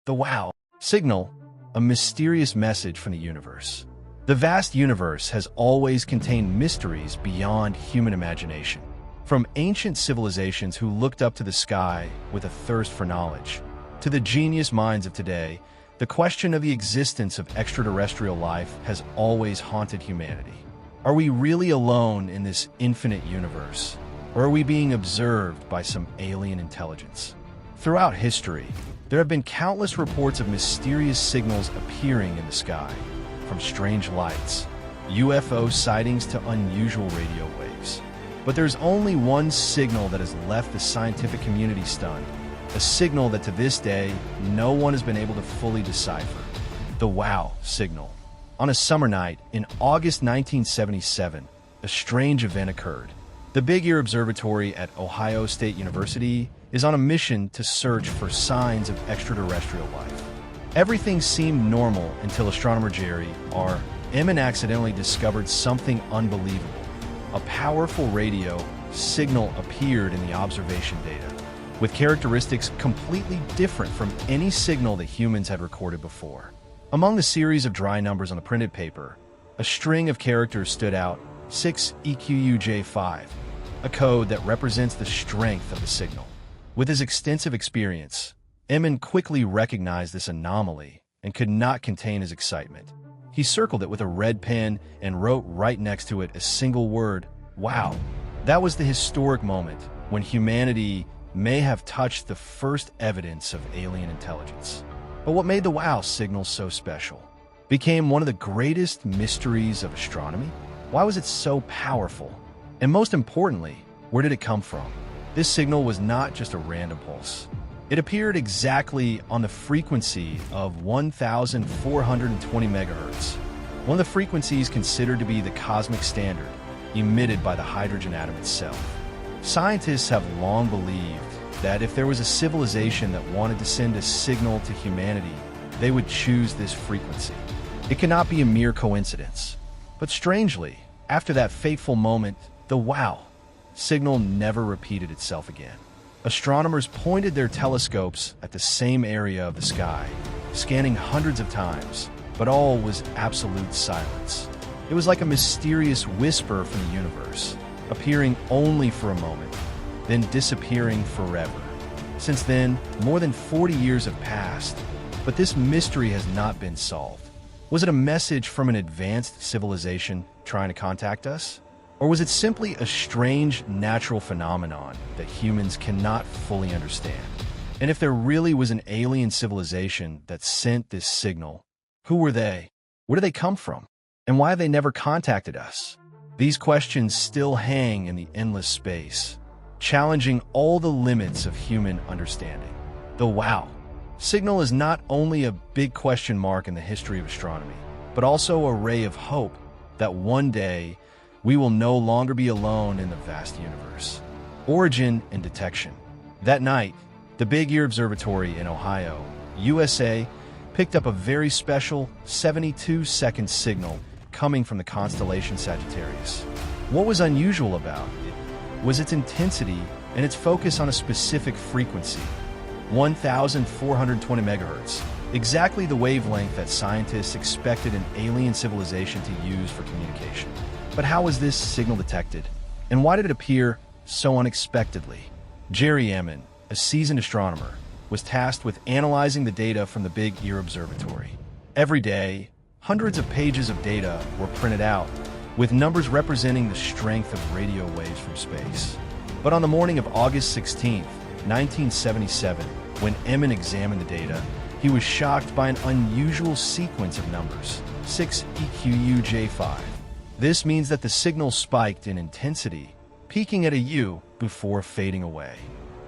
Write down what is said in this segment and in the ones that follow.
The wow signal, a mysterious message from the universe. The vast universe has always contained mysteries beyond human imagination. From ancient civilizations who looked up to the sky with a thirst for knowledge, to the genius minds of today, the question of the existence of extraterrestrial life has always haunted humanity. Are we really alone in this infinite universe, or are we being observed by some alien intelligence? Throughout history, there have been countless reports of mysterious signals appearing in the sky, from strange lights, UFO sightings to unusual radio waves. But there's only one signal that has left the scientific community stunned, a signal that to this day, no one has been able to fully decipher. The wow signal. On a summer night in August 1977, a strange event occurred. The Big Ear Observatory at Ohio State University is on a mission to search for signs of extraterrestrial life. Everything seemed normal until astronomer Jerry Ehman accidentally discovered something unbelievable. A powerful radio signal appeared in the observation data, with characteristics completely different from any signal that humans had recorded before. Among the series of dry numbers on the printed paper, a string of characters stood out, 6EQUJ5, a code that represents the strength of the signal. With his extensive experience, Ehman quickly recognized this anomaly and could not contain his excitement. He circled it with a red pen and wrote right next to it a single word, "Wow." That was the historic moment when humanity may have touched the first evidence of alien intelligence. But what made the wow signal so special? Became one of the greatest mysteries of astronomy? Why was it so powerful? And most importantly, where did it come from? This signal was not just a random pulse. It appeared exactly on the frequency of 1,420 megahertz, one of the frequencies considered to be the cosmic standard, emitted by the hydrogen atom itself. Scientists have long believed that if there was a civilization that wanted to send a signal to humanity, they would choose this frequency. It cannot be a mere coincidence. But strangely, after that fateful moment, the wow signal never repeated itself again. Astronomers pointed their telescopes at the same area of the sky, scanning hundreds of times, but all was absolute silence. It was like a mysterious whisper from the universe, appearing only for a moment, then disappearing forever. Since then, more than 40 years have passed, but this mystery has not been solved. Was it a message from an advanced civilization trying to contact us? Or was it simply a strange natural phenomenon that humans cannot fully understand? And if there really was an alien civilization that sent this signal, who were they? Where did they come from? And why have they never contacted us? These questions still hang in the endless space, challenging all the limits of human understanding. The wow signal is not only a big question mark in the history of astronomy, but also a ray of hope that one day we will no longer be alone in the vast universe. Origin and detection. That night, the Big Ear Observatory in Ohio, USA, picked up a very special 72-second signal coming from the constellation Sagittarius. What was unusual about it was its intensity and its focus on a specific frequency, 1,420 megahertz, exactly the wavelength that scientists expected an alien civilization to use for communication. But how was this signal detected? And why did it appear so unexpectedly? Jerry Ehman, a seasoned astronomer, was tasked with analyzing the data from the Big Ear Observatory. Every day, hundreds of pages of data were printed out, with numbers representing the strength of radio waves from space. But on the morning of August 16, 1977, when Ehman examined the data, he was shocked by an unusual sequence of numbers, 6EQUJ5. This means that the signal spiked in intensity, peaking at a U before fading away.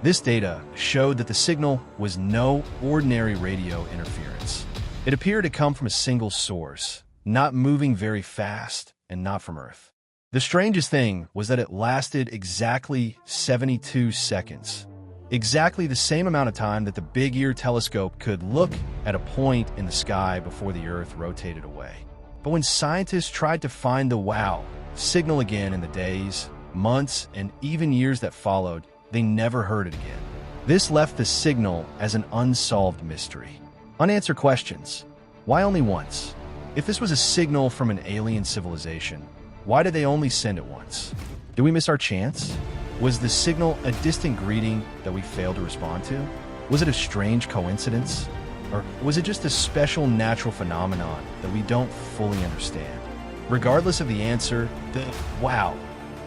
This data showed that the signal was no ordinary radio interference. It appeared to come from a single source, not moving very fast and not from Earth. The strangest thing was that it lasted exactly 72 seconds, exactly the same amount of time that the Big Ear telescope could look at a point in the sky before the Earth rotated away. But when scientists tried to find the wow signal again in the days, months, and even years that followed, they never heard it again. This left the signal as an unsolved mystery. Unanswered questions. Why only once? If this was a signal from an alien civilization, why did they only send it once? Did we miss our chance? Was the signal a distant greeting that we failed to respond to? Was it a strange coincidence? Or was it just a special natural phenomenon that we don't fully understand? Regardless of the answer, the wow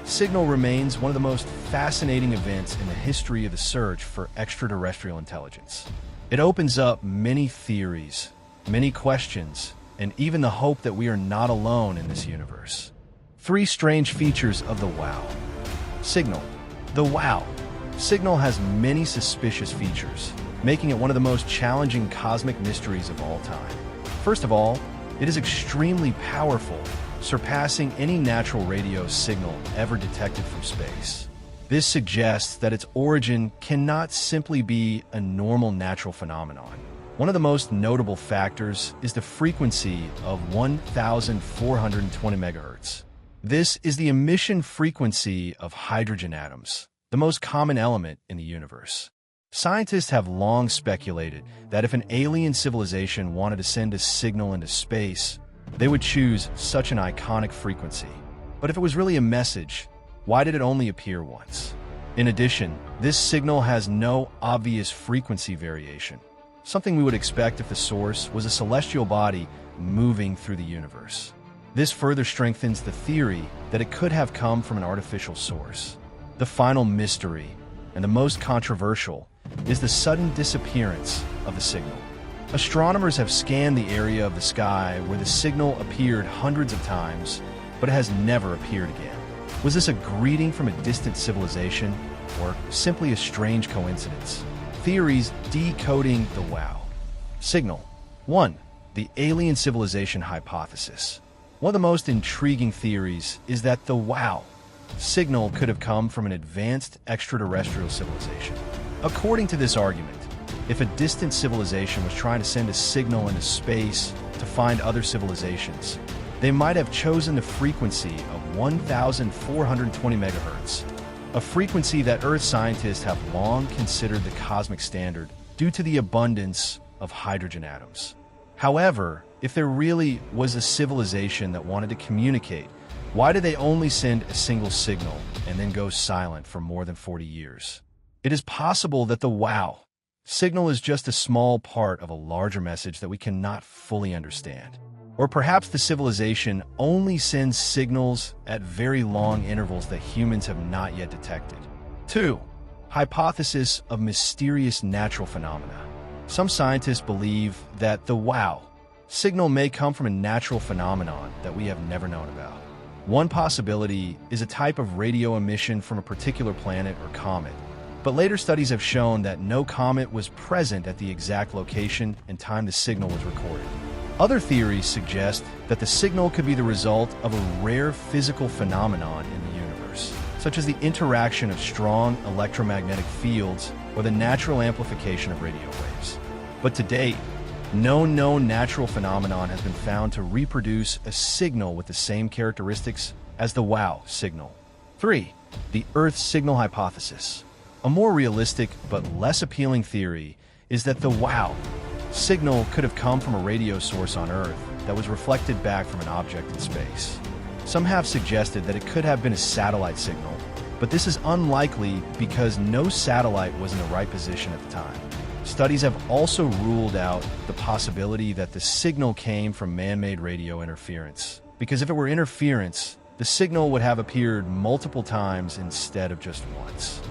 signal remains one of the most fascinating events in the history of the search for extraterrestrial intelligence. It opens up many theories, many questions, and even the hope that we are not alone in this universe. 3 strange features of the wow signal. The wow signal has many suspicious features, making it one of the most challenging cosmic mysteries of all time. First of all, it is extremely powerful, surpassing any natural radio signal ever detected from space. This suggests that its origin cannot simply be a normal natural phenomenon. One of the most notable factors is the frequency of 1,420 megahertz. This is the emission frequency of hydrogen atoms, the most common element in the universe. Scientists have long speculated that if an alien civilization wanted to send a signal into space, they would choose such an iconic frequency. But if it was really a message, why did it only appear once? In addition, this signal has no obvious frequency variation, something we would expect if the source was a celestial body moving through the universe. This further strengthens the theory that it could have come from an artificial source. The final mystery, and the most controversial, is the sudden disappearance of the signal. Astronomers have scanned the area of the sky where the signal appeared hundreds of times, but it has never appeared again. Was this a greeting from a distant civilization, or simply a strange coincidence? Theories decoding the wow signal. 1. The alien civilization hypothesis. One of the most intriguing theories is that the wow signal could have come from an advanced extraterrestrial civilization. According to this argument, if a distant civilization was trying to send a signal into space to find other civilizations, they might have chosen the frequency of 1,420 megahertz, a frequency that Earth scientists have long considered the cosmic standard due to the abundance of hydrogen atoms. However, if there really was a civilization that wanted to communicate, why did they only send a single signal and then go silent for more than 40 years? It is possible that the wow signal is just a small part of a larger message that we cannot fully understand. Or perhaps the civilization only sends signals at very long intervals that humans have not yet detected. 2. Hypothesis of mysterious natural phenomena. Some scientists believe that the wow signal may come from a natural phenomenon that we have never known about. One possibility is a type of radio emission from a particular planet or comet, but later studies have shown that no comet was present at the exact location and time the signal was recorded. Other theories suggest that the signal could be the result of a rare physical phenomenon in the universe, such as the interaction of strong electromagnetic fields or the natural amplification of radio waves. But to date, no known natural phenomenon has been found to reproduce a signal with the same characteristics as the wow signal. 3. The Earth signal hypothesis. A more realistic but less appealing theory is that the wow signal could have come from a radio source on Earth that was reflected back from an object in space. Some have suggested that it could have been a satellite signal, but this is unlikely because no satellite was in the right position at the time. Studies have also ruled out the possibility that the signal came from man-made radio interference, because if it were interference, the signal would have appeared multiple times instead of just once.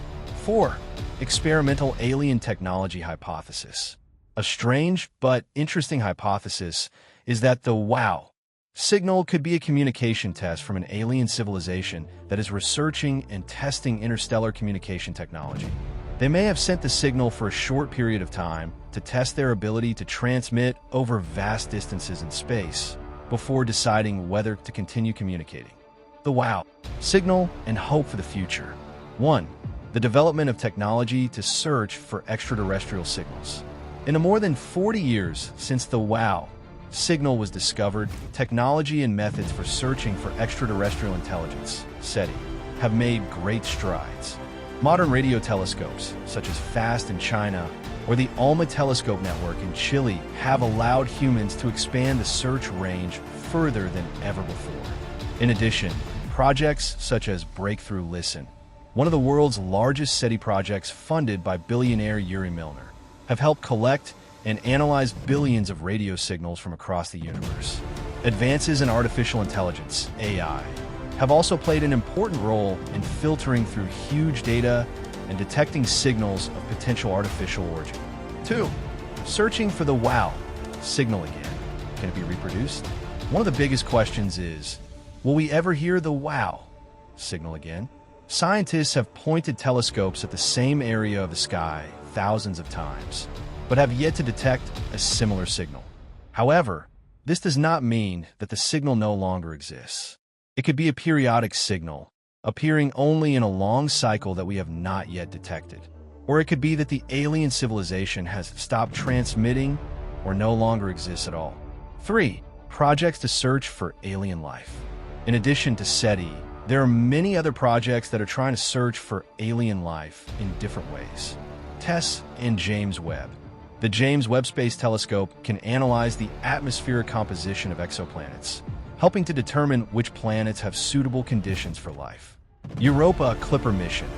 4. Experimental alien technology hypothesis. A strange but interesting hypothesis is that the wow signal could be a communication test from an alien civilization that is researching and testing interstellar communication technology. They may have sent the signal for a short period of time to test their ability to transmit over vast distances in space before deciding whether to continue communicating. The wow signal and hope for the future. 1. The development of technology to search for extraterrestrial signals. In the more than 40 years since the wow signal was discovered, technology and methods for searching for extraterrestrial intelligence, SETI, have made great strides. Modern radio telescopes, such as FAST in China or the ALMA telescope network in Chile have allowed humans to expand the search range further than ever before. In addition, projects such as Breakthrough Listen, one of the world's largest SETI projects funded by billionaire Yuri Milner, have helped collect and analyze billions of radio signals from across the universe. Advances in artificial intelligence, AI, have also played an important role in filtering through huge data and detecting signals of potential artificial origin. 2. Searching for the WOW signal again. Can it be reproduced? One of the biggest questions is, will we ever hear the WOW signal again? Scientists have pointed telescopes at the same area of the sky thousands of times, but have yet to detect a similar signal. However, this does not mean that the signal no longer exists. It could be a periodic signal, appearing only in a long cycle that we have not yet detected. Or it could be that the alien civilization has stopped transmitting or no longer exists at all. 3. Projects to search for alien life. In addition to SETI, there are many other projects that are trying to search for alien life in different ways. TESS and James Webb. The James Webb Space Telescope can analyze the atmospheric composition of exoplanets, helping to determine which planets have suitable conditions for life. Europa Clipper mission.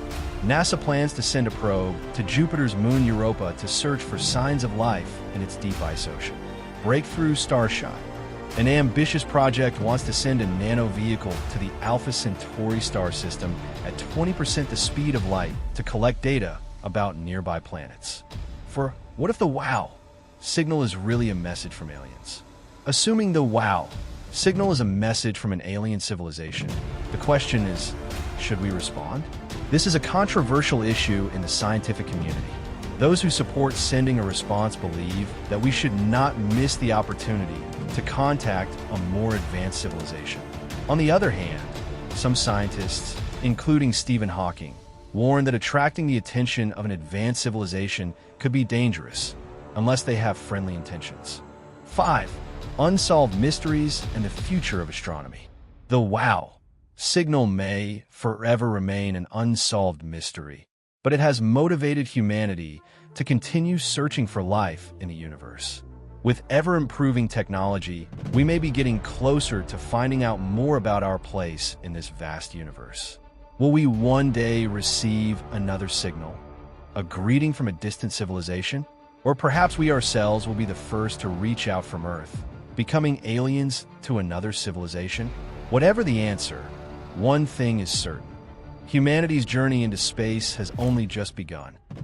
NASA plans to send a probe to Jupiter's moon Europa to search for signs of life in its deep ice ocean. Breakthrough Starshot. An ambitious project wants to send a nano-vehicle to the Alpha Centauri star system at 20% the speed of light to collect data about nearby planets. For what if the WOW signal is really a message from aliens? Assuming the WOW signal is a message from an alien civilization, the question is, should we respond? This is a controversial issue in the scientific community. Those who support sending a response believe that we should not miss the opportunity to contact a more advanced civilization. On the other hand, some scientists, including Stephen Hawking, warn that attracting the attention of an advanced civilization could be dangerous unless they have friendly intentions. 5. Unsolved mysteries and the future of astronomy. The WOW signal may forever remain an unsolved mystery, but it has motivated humanity to continue searching for life in the universe. With ever-improving technology, we may be getting closer to finding out more about our place in this vast universe. Will we one day receive another signal, a greeting from a distant civilization? Or perhaps we ourselves will be the first to reach out from Earth, becoming aliens to another civilization? Whatever the answer, one thing is certain. Humanity's journey into space has only just begun.